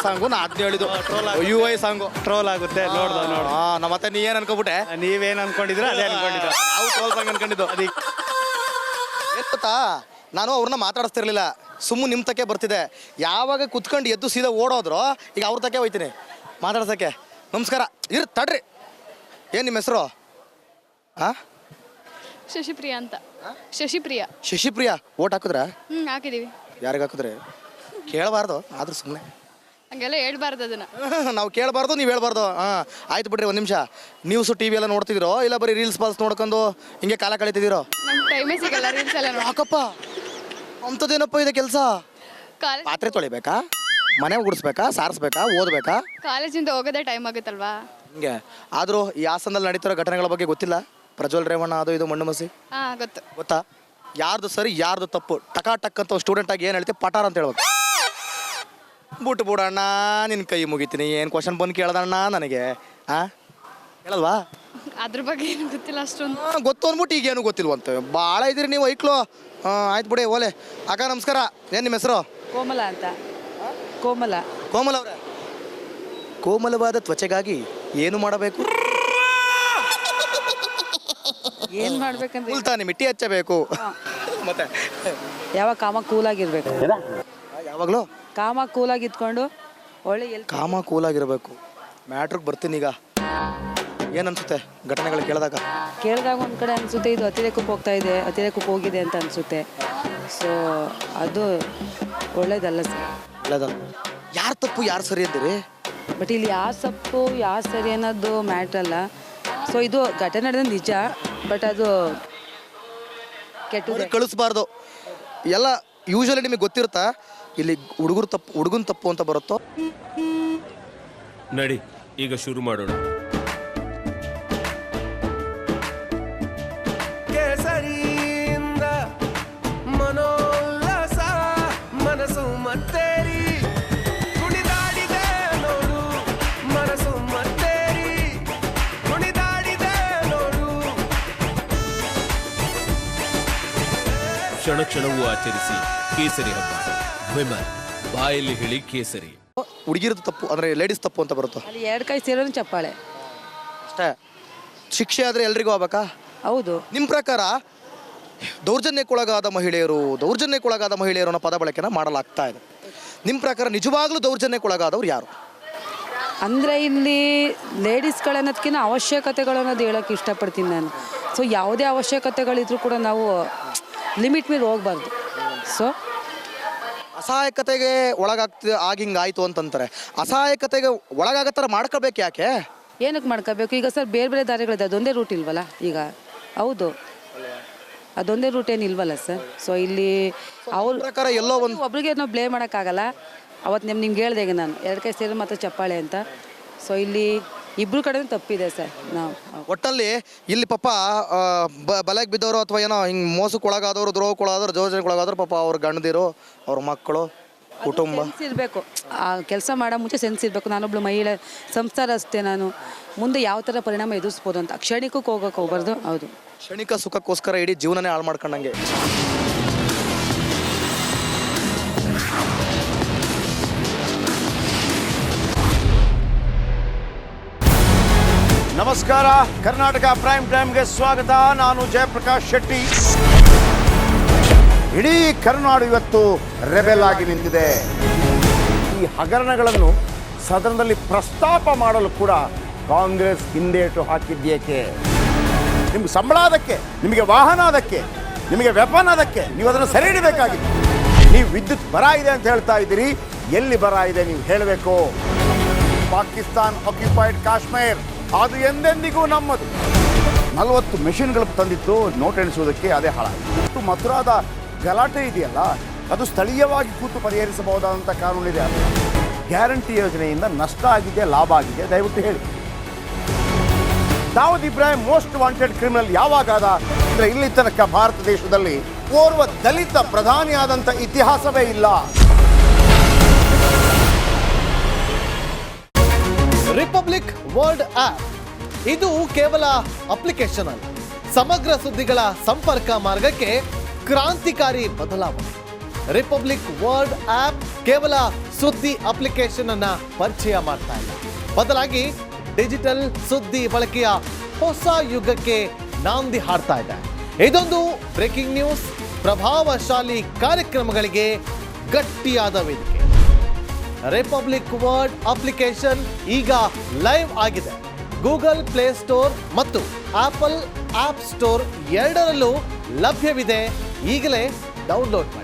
Song ನಾ ಅದನ್ನ ಹೇಳಿದ್ದು ಯು ಐ ಸಾಂಗು ಟ್ರೋಲ್ ಆಗುತ್ತೆ ನೋಡ್ದ ನಮ್ಮ ಮತ್ತೆ ನೀ ಏನು ಅನ್ಕೋಬಿಟ್ಟೆ ನೀವೇನ್ ಅನ್ಕೊಂಡಿದ್ರ ಅದೇ ಅನ್ಕೊಂಡಿದ್ದ ನಾವು ಟ್ರೋಲ್ ಸಾಂಗ್ ಅನ್ಕೊಂಡಿದ್ದು ಅದಕ್ಕೆ ಗೊತ್ತಾ ನಾನು ಅವ್ರನ್ನ ಮಾತಾಡಿಸ್ತಿರ್ಲಿಲ್ಲ ಸುಮ್ಮನೆ ನಿಮ್ಮ ತಕ್ಕೆ ಬರ್ತಿದ್ದೆ ಯಾವಾಗ ಕುತ್ಕೊಂಡು ಎದ್ದು ಸೀದಾ ಓಡೋದ್ರು ಈಗ ಅವ್ರ ತಕ್ಕೆ ಹೋಯ್ತೀನಿ ಮಾತಾಡ್ಸೋಕ್ಕೆ ನಮಸ್ಕಾರ ತಡ್ರಿ ಏನು ನಿಮ್ಮ ಹೆಸರು ಹಾಂ ಶಶಿಪ್ರಿಯಾ ಅಂತ ಶಶಿಪ್ರಿಯಾ ಓಟ್ ಹಾಕಿದ್ರ ಹಾಕಿದೀವಿ ಯಾರಿಗೆ ಹಾಕಿದ್ರಿ ಕೇಳಬಾರ್ದು ಆದ್ರೂ ಸುಮ್ಮನೆ ಹಂಗೆಲ್ಲ ಹೇಳ್ಬಾರ್ದು ಅದನ್ನ ನಾವು ಕೇಳಬಾರ್ದು ನೀವು ಹೇಳ್ಬಾರ್ದು ಹಾಂ ಆಯ್ತು ಬಿಡ್ರಿ ಒಂದು ನಿಮಿಷ ನ್ಯೂಸು ಟಿ ವಿ ಎಲ್ಲ ನೋಡ್ತಿದ್ದೀರೋ ಇಲ್ಲ ಬರೀ ರೀಲ್ಸ್ ಪಾಲ್ಸ್ ನೋಡ್ಕೊಂಡು ಹಿಂಗೆ ಕಾಲ ಕಳೀತಿದ್ದೀರೋ ನಮ್ಗೆ ಟೈಮೇ ಸಿಗಲ್ಲ ರೀಲ್ಸ್ ಎಲ್ಲ ಯಾಕಪ್ಪ ಅಂಥದ್ದೇನಪ್ಪ ಇದೆ ಕೆಲಸ ಪಾತ್ರೆ ತೊಳಿಬೇಕಾ ಮನೆ ಗುಡಿಸ್ಬೇಕಾ ಸಾರಿಸ್ಬೇಕಾ ಓದಬೇಕಾ ಕಾಲೇಜಿಂದ ಹೋಗೋದೇ ಟೈಮ್ ಆಗುತ್ತಲ್ವಾ ಹಿಂಗೆ ಆದರೂ ಈ ಹಾಸನದಲ್ಲಿ ನಡೀತಿರೋ ಘಟನೆಗಳ ಬಗ್ಗೆ ಗೊತ್ತಿಲ್ಲ ಪ್ರಜ್ವಲ್ ರೇವಣ್ಣ ಅದು ಇದು ಮಣ್ಣು ಮಸಿ ಗೊತ್ತು ಗೊತ್ತಾ ಯಾರ್ದು ಸರಿ ಯಾರ್ದು ತಪ್ಪು ಟಕ್ ಅಂತ ಸ್ಟೂಡೆಂಟ್ ಆಗಿ ಏನು ಹೇಳ್ತೀವಿ ಪಟಾರ ಅಂತ ಹೇಳ್ಬೇಕು ಬಿಟ್ಟು ಬಿಡಣ್ಣ ನಿನ್ನ ಕೈ ಮುಗಿತೀನಿ ಏನು ಕ್ವಶನ್ ಬಂದು ಕೇಳ್ದಣ್ಣ ನನಗೆ ಹೇಳಲ್ವಾ ಅದ್ರ ಬಗ್ಗೆ ಏನು ಗೊತ್ತಿಲ್ಲ ಅಷ್ಟೊಂದು ಗೊತ್ತು ಅಂದ್ಬಿಟ್ಟು ಈಗೇನು ಗೊತ್ತಿಲ್ವಂತೆ ಭಾಳ ಇದ್ದೀರಿ ನೀವು ಐಕ್ಲು ಆಯ್ತು ಬಿಡಿ ಓಲೆ ಅಕ್ಕ ನಮಸ್ಕಾರ ಏನು ನಿಮ್ಮ ಹೆಸರು ಕೋಮಲ ಅಂತ ಕೋಮಲ ಅವರೇ ಕೋಮಲವಾದ ತ್ವಚೆಗಾಗಿ ಏನು ಮಾಡಬೇಕು ಏನ್ ಮಾಡ್ಬೇಕಂದ್ರೆ ಮುಲ್ತಾನಿ ಮಿಟ್ಟಿ ಹಚ್ಚಬೇಕು ಮತ್ತೆ ಯಾವಾಗ ಕಾಮ ಕೂಲಾಗಿರ್ಬೇಕು ಯಾವಾಗಲೂ ಕಾಮ ಕೂಲಾಗಿ ಇದ್ಕೊಂಡು ಒಳ್ಳೆ ಕಾಮ ಕೂಲಾಗಿರ್ಬೇಕು ಮ್ಯಾಟ್ರಿಗೆ ಬರ್ತೀನಿ ಈಗ ಏನು ಅನ್ಸುತ್ತೆ ಘಟನೆಗಳು ಕೇಳಿದಾಗ ಒಂದು ಕಡೆ ಅನಿಸುತ್ತೆ ಇದು ಅತಿರೇಕಕ್ಕೆ ಹೋಗಿದೆ ಅಂತ ಅನಿಸುತ್ತೆ ಸೊ ಅದು ಒಳ್ಳೇದಲ್ಲ ಸರ್ ಒಳ್ಳೇದ ಯಾರು ತಪ್ಪು ಯಾರು ಸರಿ ಅಂತೀರಿ ಬಟ್ ಇಲ್ಲಿ ಯಾರು ತಪ್ಪು ಯಾರು ಸರಿ ಅನ್ನೋದು ಮ್ಯಾಟ್ರ್ ಅಲ್ಲ ಸೊ ಇದು ಘಟನೆ ನಡೆದ ನಿಜ ಬಟ್ ಅದು ಕೆಟ್ಟದ್ದು ಕಳಿಸ್ಬಾರ್ದು ಎಲ್ಲ ಯೂಶಲಿ ನಿಮಗೆ ಗೊತ್ತಿರುತ್ತಾ ಇಲ್ಲಿ ಹುಡುಗನ ತಪ್ಪು ಅಂತ ಬರುತ್ತೋ ನಡಿ ಈಗ ಶುರು ಮಾಡೋಣ ಕೇಸರಿಯಿಂದ ಮನೋಲ್ಲಾಸ ಮನಸ್ಸು ಮತ್ತೇರಿ ಕುಣಿದಾಡಿದೆ ನೋಡು ಮನಸ್ಸು ಮತ್ತೇರಿ ಕುಣಿದಾಡಿದೆ ನೋಡು ಕ್ಷಣ ಕ್ಷಣವೂ ಆಚರಿಸಿ ಕೇಸರಿ ಹಬ್ಬ ವಿಮಲ್ ಬಾಯಲ್ಲಿ ಹೇಳಿ ಕೇಸರಿ ಹುಡುಗಿರದು ತಪ್ಪು ಅಂದರೆ ಲೇಡೀಸ್ ತಪ್ಪು ಅಂತ ಬರುತ್ತೋ ಅಲ್ಲಿ ಎರಡು ಕೈ ಸೇರೋದು ಚಪ್ಪಾಳೆ ಅಷ್ಟೇ ಶಿಕ್ಷೆ ಆದರೆ ಎಲ್ರಿಗೂ ಆಗ್ಬೇಕಾ ಹೌದು ನಿಮ್ಮ ಪ್ರಕಾರ ದೌರ್ಜನ್ಯಕ್ಕೊಳಗಾದ ಮಹಿಳೆಯರು ಅನ್ನೋ ಪದ ಬಳಕೆನ ಮಾಡಲಾಗ್ತಾ ಇದೆ ನಿಮ್ಮ ಪ್ರಕಾರ ನಿಜವಾಗ್ಲೂ ದೌರ್ಜನ್ಯಕ್ಕೊಳಗಾದವ್ರು ಯಾರು ಅಂದರೆ ಇಲ್ಲಿ ಲೇಡೀಸ್ಗಳನ್ನೋದಕ್ಕಿಂತ ಅವಶ್ಯಕತೆಗಳು ಅನ್ನೋದು ಹೇಳೋಕ್ಕೆ ಇಷ್ಟಪಡ್ತೀನಿ ನಾನು ಸೊ ಯಾವುದೇ ಅವಶ್ಯಕತೆಗಳಿದ್ರೂ ಕೂಡ ನಾವು ಲಿಮಿಟ್ ಮೇಲೆ ಹೋಗ್ಬಾರ್ದು ಸೊ ಅಸಹಾಯಕತೆಗೆ ಆಗಿಂಗಾಯ್ತು ಅಂತಂತಾರೆ ಅಸಹಾಯಕತೆಗೆ ಒಳಗಾಗೋ ಥರ ಮಾಡ್ಕೋಬೇಕು ಯಾಕೆ ಏನಕ್ಕೆ ಮಾಡ್ಕೋಬೇಕು ಈಗ ಸರ್ ಬೇರೆ ಬೇರೆ ದಾರಿಗಳಿದೆ ಅದೊಂದೇ ರೂಟ್ ಇಲ್ವಲ್ಲ ಈಗ ಹೌದು ಅದೊಂದೇ ರೂಟ್ ಏನಿಲ್ವಲ್ಲ ಸರ್ ಸೊ ಇಲ್ಲಿ ಅವ್ರ ಪ್ರಕಾರ ಎಲ್ಲೋ ಒಂದು ಒಬ್ರಿಗೆ ನಾವು ಬ್ಲೇಮ್ ಮಾಡೋಕ್ಕಾಗಲ್ಲ ಅವತ್ತು ನಿಮ್ಗೆ ಹೇಳ್ದೆ ಈಗ ನಾನು ಎರಡು ಕೈ ಸೇರಿ ಮಾತ್ರ ಚಪ್ಪಾಳೆ ಅಂತ ಸೊ ಇಲ್ಲಿ ಇಬ್ರು ಕಡೆ ತಪ್ಪಿದೆ ಸರ್ ನಾವು ಒಟ್ಟಲ್ಲಿ ಇಲ್ಲಿ ಪಾಪ ಬಲೆಗೆ ಬಿದ್ದವರು ಅಥವಾ ಏನೋ ಹಿಂಗೆ ಮೋಸಕ್ಕೊಳಗಾದವರು ದ್ರೋಹಕ್ಕೊಳಗಾದವ್ರು ಯೋಜನೆಗೊಳಗಾದ್ರು ಪಾಪ ಅವ್ರ ಗಂಡದಿರು ಅವ್ರ ಮಕ್ಕಳು ಕುಟುಂಬ ಇರಬೇಕು ಆ ಕೆಲಸ ಮಾಡೋ ಮುಂಚೆ ಸೆನ್ಸ್ ಇರಬೇಕು ನಾನೊಬ್ಳು ಮಹಿಳೆ ಸಂಸಾರ ಅಷ್ಟೇ ನಾನು ಮುಂದೆ ಯಾವ ಥರ ಪರಿಣಾಮ ಎದುರಿಸ್ಬೋದು ಅಂತ ಕ್ಷಣಿಕಕ್ಕೆ ಹೋಗೋಕೆ ಹೋಗ್ಬಾರ್ದು ಹೌದು ಕ್ಷಣಿಕ ಸುಖಕ್ಕೋಸ್ಕರ ಇಡೀ ಜೀವನನೇ ಹಾಳು ಮಾಡ್ಕೊಂಡಂಗೆ ನಮಸ್ಕಾರ ಕರ್ನಾಟಕ ಪ್ರೈಮ್ ಟೈಮ್ಗೆ ಸ್ವಾಗತ. ನಾನು ಜಯಪ್ರಕಾಶ್ ಶೆಟ್ಟಿ. ಇಡೀ ಕರ್ನಾಡು ಇವತ್ತು ರೆಬೆಲ್ ಆಗಿ ನಿಂತಿದೆ. ಈ ಹಗರಣಗಳನ್ನು ಸದನದಲ್ಲಿ ಪ್ರಸ್ತಾಪ ಮಾಡಲು ಕೂಡ ಕಾಂಗ್ರೆಸ್ ಹಿಂದೇಟು ಹಾಕಿದ್ದೇಕೆ? ನಿಮ್ಗೆ ಸಂಬಳ ಅದಕ್ಕೆ, ನಿಮಗೆ ವಾಹನ ಅದಕ್ಕೆ, ನಿಮಗೆ ವೆಪನ್ ಅದಕ್ಕೆ, ನೀವು ಅದನ್ನು ಸೆರೆ ಹಿಡಿಬೇಕಾಗಿದೆ. ನೀವು ವಿದ್ಯುತ್ ಬರ ಇದೆ ಅಂತ ಹೇಳ್ತಾ ಇದ್ದೀರಿ, ಎಲ್ಲಿ ಬರ ಇದೆ ನೀವು ಹೇಳಬೇಕು. ಪಾಕಿಸ್ತಾನ್ ಆಕ್ಯುಪೈಡ್ ಕಾಶ್ಮೀರ್ ಅದು ಎಂದೆಂದಿಗೂ ನಮ್ಮದು. 40 ಮೆಷಿನ್ಗಳು ತಂದಿತ್ತು ನೋಟ್ ಎಣಿಸುವುದಕ್ಕೆ, ಅದೇ ಹಾಳಾಯಿತು. ಮಥುರಾದ ಗಲಾಟೆ ಇದೆಯಲ್ಲ, ಅದು ಸ್ಥಳೀಯವಾಗಿ ಕೂತು ಪರಿಹರಿಸಬಹುದಾದಂಥ ಕಾನೂನಿದೆ. ಗ್ಯಾರಂಟಿ ಯೋಜನೆಯಿಂದ ನಷ್ಟ ಆಗಿದೆ, ಲಾಭ ಆಗಿದೆ, ದಯವಿಟ್ಟು ಹೇಳಿ. Dawood Ibrahim most wanted criminal ಯಾವಾಗಾದ ಅಂದರೆ ಇಲ್ಲಿ ತನಕ ಭಾರತ ದೇಶದಲ್ಲಿ ಓರ್ವ ದಲಿತ ಪ್ರಧಾನಿಯಾದಂಥ ಇತಿಹಾಸವೇ ಇಲ್ಲ. ರಿಪಬ್ಲಿಕ್ ವರ್ಲ್ಡ್ ಆಪ್ ಇದು ಕೇವಲ ಅಪ್ಲಿಕೇಶನ್ ಅಲ್ಲ, ಸಮಗ್ರ ಸುದ್ದಿಗಳ ಸಂಪರ್ಕ ಮಾರ್ಗಕ್ಕೆ ಕ್ರಾಂತಿಕಾರಿ ಬದಲಾವಣೆ. ರಿಪಬ್ಲಿಕ್ ವರ್ಲ್ಡ್ ಆಪ್ ಕೇವಲ ಸುದ್ದಿ ಅಪ್ಲಿಕೇಶನ್ ಅನ್ನ ಪರಿಚಯ ಮಾಡ್ತಾ ಇಲ್ಲ. ಬದಲಾಗಿ ಡಿಜಿಟಲ್ ಸುದ್ದಿ ಬಳಕೆಯ ಹೊಸ ಯುಗಕ್ಕೆ ನಾಂದಿ ಹಾಡ್ತಾ ಇದೆ. ಇದೊಂದು ಬ್ರೇಕಿಂಗ್ ನ್ಯೂಸ್, ಪ್ರಭಾವಶಾಲಿ ಕಾರ್ಯಕ್ರಮಗಳಿಗೆ ಗಟ್ಟಿಯಾದ ವೇದಿಕೆ. ರಿಪಬ್ಲಿಕ್ ವರ್ಡ್ ಅಪ್ಲಿಕೇಶನ್ ಈಗ ಲೈವ್ ಆಗಿದೆ. ಗೂಗಲ್ ಪ್ಲೇ ಸ್ಟೋರ್ ಮತ್ತು ಆಪಲ್ ಆಪ್ ಸ್ಟೋರ್ ಎರಡರಲ್ಲೂ ಲಭ್ಯವಿದೆ. ಈಗಲೇ ಡೌನ್ಲೋಡ್ ಮಾಡಿ.